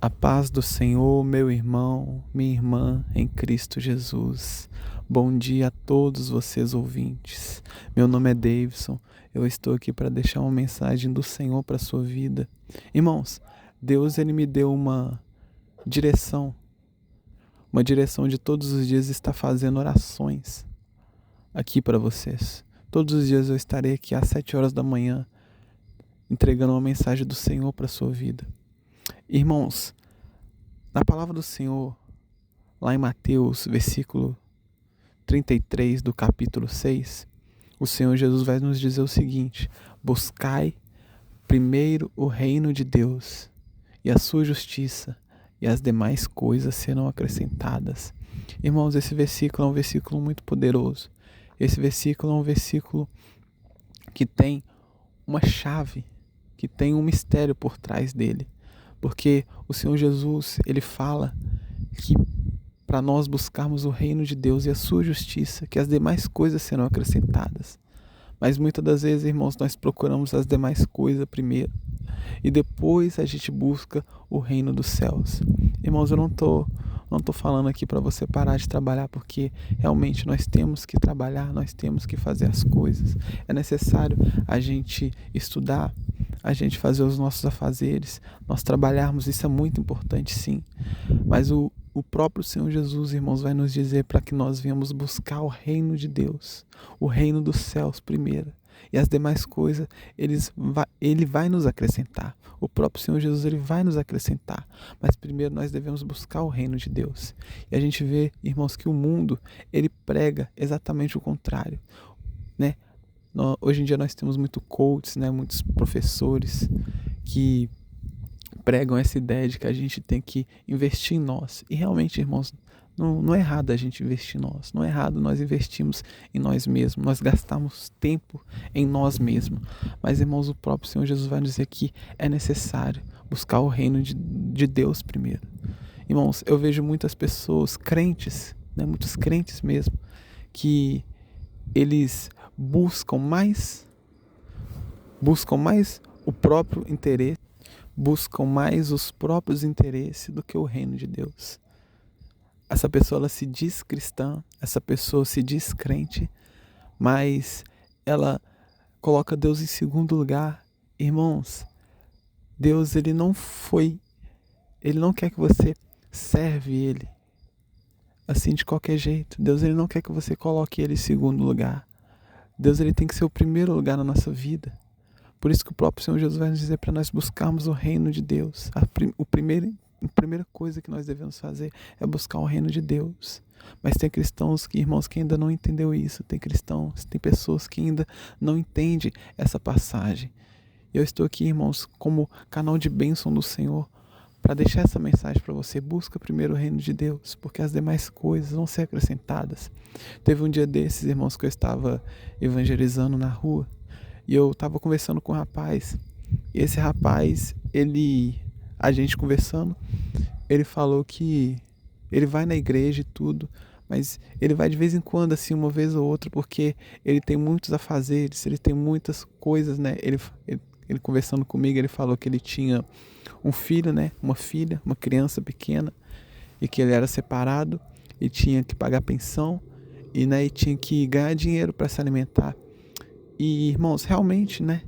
A paz do Senhor, meu irmão, minha irmã, em Cristo Jesus. Bom dia a todos vocês ouvintes. Meu nome é Davidson. Eu estou aqui para deixar uma mensagem do Senhor para a sua vida. Irmãos, Deus ele me deu uma direção de todos os dias estar fazendo orações aqui para vocês. Todos os dias eu estarei aqui às 7 horas da manhã entregando uma mensagem do Senhor para a sua vida. Irmãos, na palavra do Senhor, lá em Mateus, versículo 33 do capítulo 6, o Senhor Jesus vai nos dizer o seguinte: buscai primeiro o reino de Deus e a sua justiça, e as demais coisas serão acrescentadas. Irmãos, esse versículo é um versículo muito poderoso. Esse versículo é um versículo que tem uma chave, que tem um mistério por trás dele. Porque o Senhor Jesus, ele fala que para nós buscarmos o reino de Deus e a sua justiça, que as demais coisas serão acrescentadas. Mas muitas das vezes, irmãos, nós procuramos as demais coisas primeiro e depois a gente busca o reino dos céus. Irmãos, eu não tô falando aqui para você parar de trabalhar, porque realmente nós temos que trabalhar, nós temos que fazer as coisas. É necessário a gente estudar, a gente fazer os nossos afazeres, nós trabalharmos, isso é muito importante, sim. Mas o próprio Senhor Jesus, irmãos, vai nos dizer para que nós venhamos buscar o reino de Deus, o reino dos céus primeiro. E as demais coisas, ele vai nos acrescentar. O próprio Senhor Jesus, ele vai nos acrescentar. Mas primeiro nós devemos buscar o reino de Deus. E a gente vê, irmãos, que o mundo, ele prega exatamente o contrário, né? Hoje em dia nós temos muitos coaches, né? Muitos professores que pregam essa ideia de que a gente tem que investir em nós. E realmente, irmãos, não é errado a gente investir em nós. Não é errado nós investirmos em nós mesmos. Nós gastamos tempo em nós mesmos. Mas, irmãos, o próprio Senhor Jesus vai dizer que é necessário buscar o reino de Deus primeiro. Irmãos, eu vejo muitas pessoas, crentes, né, muitos crentes mesmo, que eles buscam mais o próprio interesse, buscam mais os próprios interesses do que o reino de Deus. Essa pessoa, ela se diz cristã, essa pessoa se diz crente, mas ela coloca Deus em segundo lugar. Irmãos, Deus, ele não quer que você serve ele assim de qualquer jeito. Deus, ele não quer que você coloque ele em segundo lugar. Deus, ele tem que ser o primeiro lugar na nossa vida. Por isso que o próprio Senhor Jesus vai nos dizer para nós buscarmos o reino de Deus. A primeira coisa que nós devemos fazer é buscar o reino de Deus. Mas tem cristãos, irmãos, que ainda não entenderam isso. Tem pessoas que ainda não entendem essa passagem. Eu estou aqui, irmãos, como canal de bênção do Senhor, para deixar essa mensagem para você. Busca primeiro o reino de Deus, porque as demais coisas vão ser acrescentadas. Teve um dia desses, irmãos, que eu estava evangelizando na rua, e eu estava conversando com um rapaz, e esse rapaz, a gente conversando, ele falou que ele vai na igreja e tudo, mas ele vai de vez em quando, assim, uma vez ou outra, porque ele tem muitos afazeres, ele tem muitas coisas, né? Ele conversando comigo, ele falou que ele tinha um filho, né? Uma filha, uma criança pequena, e que ele era separado, e tinha que pagar pensão, e tinha que ganhar dinheiro para se alimentar. E, irmãos, realmente, né?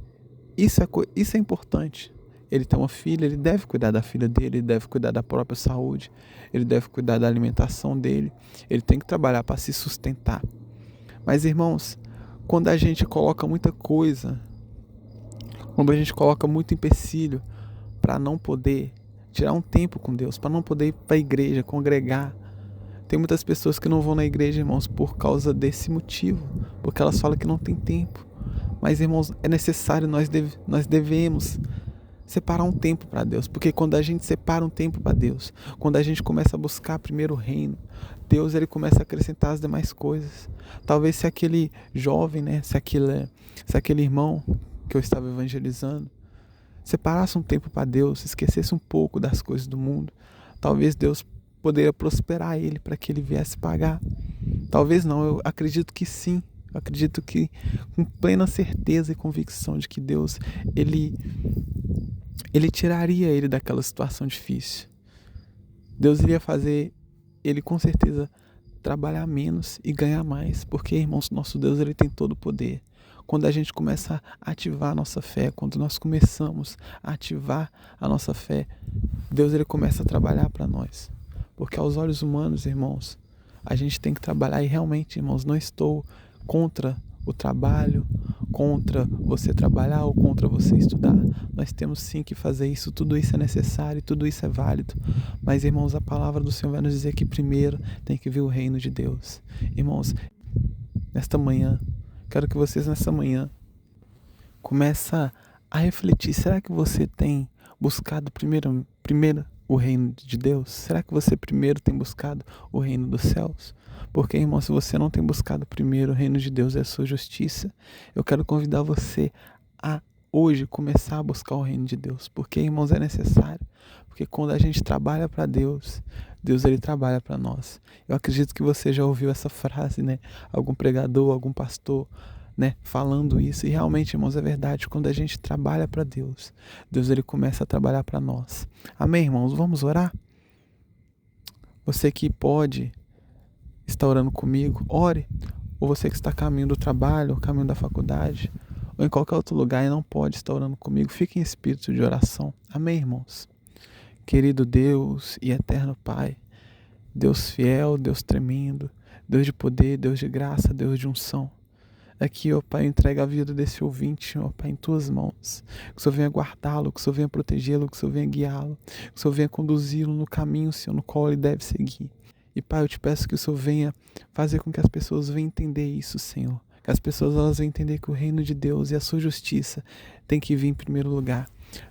Isso é importante. Ele tem uma filha, ele deve cuidar da filha dele, ele deve cuidar da própria saúde, ele deve cuidar da alimentação dele, ele tem que trabalhar para se sustentar. Mas, irmãos, quando a gente coloca muita coisa, quando a gente coloca muito empecilho para não poder tirar um tempo com Deus, para não poder ir para a igreja, congregar, tem muitas pessoas que não vão na igreja, irmãos, por causa desse motivo, porque elas falam que não tem tempo. Mas, irmãos, é necessário, nós devemos separar um tempo para Deus, porque quando a gente separa um tempo para Deus, quando a gente começa a buscar primeiro o reino, Deus, ele começa a acrescentar as demais coisas. Talvez se aquele jovem, né, se aquele irmão que eu estava evangelizando, separasse um tempo para Deus, esquecesse um pouco das coisas do mundo, talvez Deus poderia prosperar ele para que ele viesse pagar. Talvez não, eu acredito que sim. Eu acredito que com plena certeza e convicção de que Deus, ele tiraria ele daquela situação difícil. Deus iria fazer ele com certeza trabalhar menos e ganhar mais, porque, irmãos, nosso Deus, ele tem todo o poder. Quando a gente começa a ativar a nossa fé, quando nós começamos a ativar a nossa fé, Deus, ele começa a trabalhar para nós. Porque aos olhos humanos, irmãos, a gente tem que trabalhar e realmente, irmãos, não estou contra o trabalho, contra você trabalhar ou contra você estudar. Nós temos sim que fazer isso, tudo isso é necessário, tudo isso é válido. Mas, irmãos, a palavra do Senhor vai nos dizer que primeiro tem que vir o reino de Deus. Irmãos, nesta manhã, quero que vocês nessa manhã comecem a refletir. Será que você tem buscado primeiro o reino de Deus? Será que você primeiro tem buscado o reino dos céus? Porque, irmão, se você não tem buscado primeiro o reino de Deus e a sua justiça, eu quero convidar você a hoje começar a buscar o reino de Deus. Porque, irmãos, é necessário. Porque quando a gente trabalha para Deus, Deus, ele trabalha para nós. Eu acredito que você já ouviu essa frase, né? Algum pregador, algum pastor, né, falando isso. E realmente, irmãos, é verdade. Quando a gente trabalha para Deus, Deus, ele começa a trabalhar para nós. Amém, irmãos? Vamos orar? Você que pode estar orando comigo, ore. Ou você que está a caminho do trabalho, caminho da faculdade, ou em qualquer outro lugar e não pode estar orando comigo, fique em espírito de oração. Amém, irmãos? Querido Deus e eterno Pai, Deus fiel, Deus tremendo, Deus de poder, Deus de graça, Deus de unção. Aqui, ó Pai, entrega a vida desse ouvinte, ó Pai, em Tuas mãos. Que o Senhor venha guardá-lo, que o Senhor venha protegê-lo, que o Senhor venha guiá-lo, que o Senhor venha conduzi-lo no caminho, Senhor, no qual ele deve seguir. E Pai, eu te peço que o Senhor venha fazer com que as pessoas venham entender isso, Senhor. Que as pessoas elas venham entender que o reino de Deus e a sua justiça tem que vir em primeiro lugar.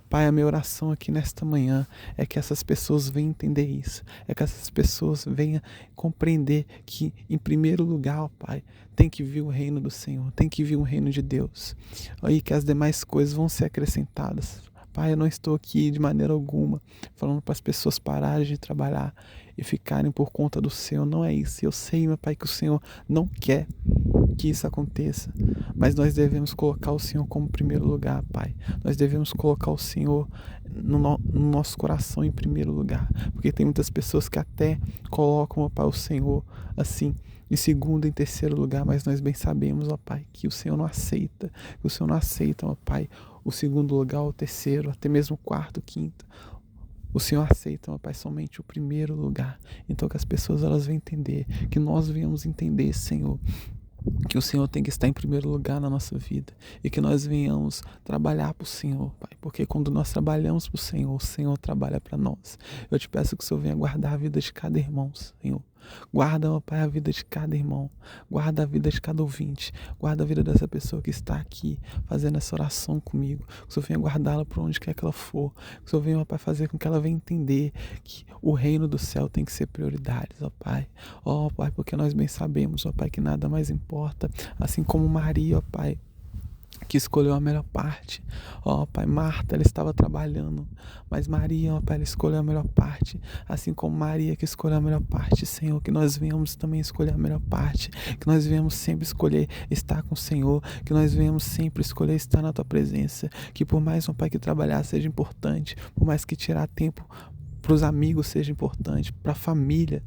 Pai, a minha oração aqui nesta manhã é que essas pessoas venham entender isso. É que essas pessoas venham compreender que, em primeiro lugar, ó Pai, tem que vir o reino do Senhor, tem que vir o reino de Deus. E que as demais coisas vão ser acrescentadas. Pai, eu não estou aqui de maneira alguma falando para as pessoas pararem de trabalhar e ficarem por conta do Senhor. Não é isso. Eu sei, meu Pai, que o Senhor não quer que isso aconteça, mas nós devemos colocar o Senhor como primeiro lugar, Pai. Nós devemos colocar o Senhor no nosso coração em primeiro lugar, porque tem muitas pessoas que até colocam, ó Pai, o Senhor assim em segundo, em terceiro lugar, mas nós bem sabemos, ó Pai, que o Senhor não aceita, ó Pai, o segundo lugar, o terceiro, até mesmo o quarto, o quinto. O Senhor aceita, ó Pai, somente o primeiro lugar. Então que as pessoas elas venham entender, que nós venhamos entender, Senhor, que o Senhor tem que estar em primeiro lugar na nossa vida e que nós venhamos trabalhar para o Senhor, Pai, porque quando nós trabalhamos para o Senhor trabalha para nós. Eu te peço que o Senhor venha guardar a vida de cada irmão, Senhor. Guarda, ó Pai, a vida de cada irmão, guarda a vida de cada ouvinte, guarda a vida dessa pessoa que está aqui fazendo essa oração comigo. Que o Senhor venha guardá-la por onde quer que ela for. Que o Senhor venha, ó Pai, fazer com que ela venha entender que o reino do céu tem que ser prioridade, ó Pai. Ó Pai, porque nós bem sabemos, ó Pai, que nada mais importa, assim como Maria, ó Pai, que escolheu a melhor parte. Ó Pai, Marta, ela estava trabalhando, mas Maria, ó Pai, ela escolheu a melhor parte, assim como Maria que escolheu a melhor parte, Senhor, que nós venhamos também escolher a melhor parte, que nós venhamos sempre escolher estar com o Senhor, que nós venhamos sempre escolher estar na Tua presença, que por mais, ó Pai, que trabalhar seja importante, por mais que tirar tempo para os amigos seja importante, para a família,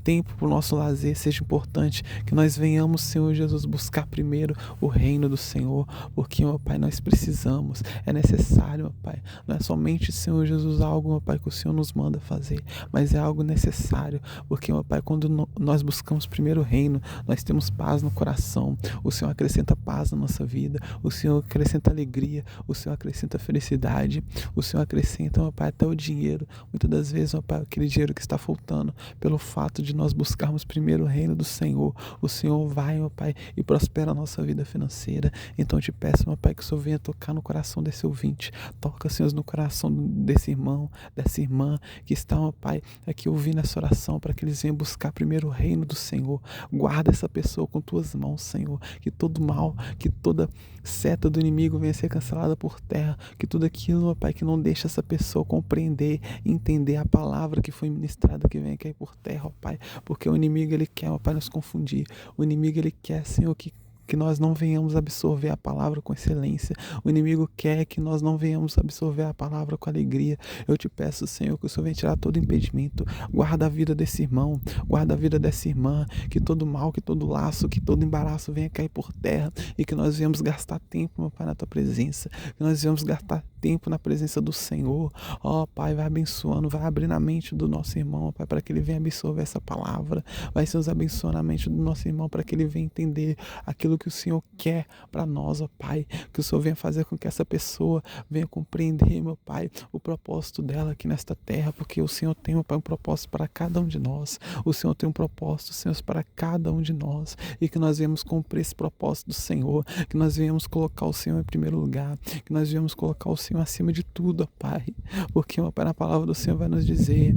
tempo para o nosso lazer seja importante, que nós venhamos, Senhor Jesus, buscar primeiro o reino do Senhor, porque, meu Pai, nós precisamos, é necessário, meu Pai, não é somente, Senhor Jesus, algo, meu Pai, que o Senhor nos manda fazer, mas é algo necessário, porque, meu Pai, quando nós buscamos primeiro o reino, nós temos paz no coração, o Senhor acrescenta paz na nossa vida, o Senhor acrescenta alegria, o Senhor acrescenta felicidade, o Senhor acrescenta, meu Pai, até o dinheiro, muitas das vezes, meu Pai, aquele dinheiro que está faltando, pelo fato de nós buscarmos primeiro o reino do Senhor, o Senhor vai, meu Pai, e prospera a nossa vida financeira. Então eu te peço, meu Pai, que o Senhor venha tocar no coração desse ouvinte, toca, Senhor, no coração desse irmão, dessa irmã que está, meu Pai, aqui ouvindo essa oração, para que eles venham buscar primeiro o reino do Senhor. Guarda essa pessoa com tuas mãos, Senhor, que todo mal, que toda seta do inimigo venha ser cancelada por terra, que tudo aquilo, meu Pai, que não deixa essa pessoa compreender, entender a palavra que foi ministrada, que venha cair por terra, ó Pai, porque o inimigo, ele quer, ó Pai, nos confundir, o inimigo, ele quer, Senhor, que que nós não venhamos absorver a palavra com excelência. O inimigo quer que nós não venhamos absorver a palavra com alegria. Eu te peço, Senhor, que o Senhor venha tirar todo impedimento. Guarda a vida desse irmão, guarda a vida dessa irmã, que todo mal, que todo laço, que todo embaraço venha cair por terra e que nós venhamos gastar tempo, meu Pai, na tua presença, que nós venhamos gastar tempo na presença do Senhor. Ó, Pai, vai abençoando, vai abrindo a mente do nosso irmão, Pai, para que ele venha absorver essa palavra. Vai, Senhor, abençoando a mente do nosso irmão para que ele venha entender aquilo que o Senhor quer para nós, ó Pai. Que o Senhor venha fazer com que essa pessoa venha compreender, meu Pai, o propósito dela aqui nesta terra, porque o Senhor tem, meu Pai, um propósito para cada um de nós. O Senhor tem um propósito, Senhor, para cada um de nós, e que nós venhamos cumprir esse propósito do Senhor, que nós venhamos colocar o Senhor em primeiro lugar, que nós venhamos colocar o Senhor acima de tudo, ó Pai, porque, meu Pai, na palavra do Senhor vai nos dizer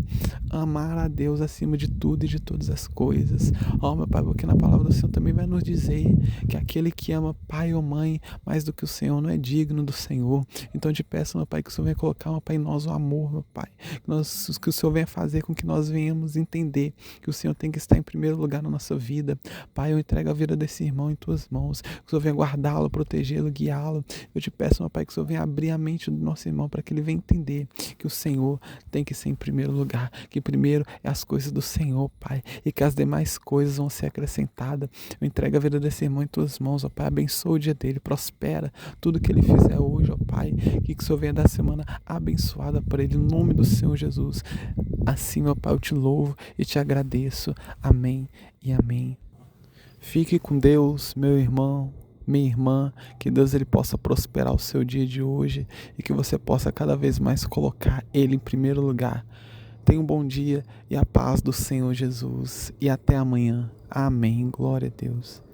amar a Deus acima de tudo e de todas as coisas. Ó, meu Pai, porque na palavra do Senhor também vai nos dizer que aquele que ama pai ou mãe mais do que o Senhor não é digno do Senhor. Então eu te peço, meu Pai, que o Senhor venha colocar, meu Pai, em nós o amor, meu Pai, que o Senhor venha fazer com que nós venhamos entender que o Senhor tem que estar em primeiro lugar na nossa vida. Pai, eu entrego a vida desse irmão em tuas mãos, que o Senhor venha guardá-lo, protegê-lo, guiá-lo. Eu te peço, meu Pai, que o Senhor venha abrir a mente do nosso irmão para que ele venha entender que o Senhor tem que ser em primeiro lugar, que primeiro é as coisas do Senhor, Pai, e que as demais coisas vão ser acrescentadas. Eu entrego a vida desse irmão em tuas mãos, ó Pai, abençoa o dia dele, prospera tudo que ele fizer hoje, ó Pai, que o Senhor venha dar a semana abençoada para ele, em nome do Senhor Jesus. Assim, meu Pai, eu te louvo e te agradeço. Amém e amém. Fique com Deus, meu irmão, minha irmã, que Deus ele possa prosperar o seu dia de hoje e que você possa cada vez mais colocar Ele em primeiro lugar. Tenha um bom dia e a paz do Senhor Jesus. E até amanhã. Amém. Glória a Deus.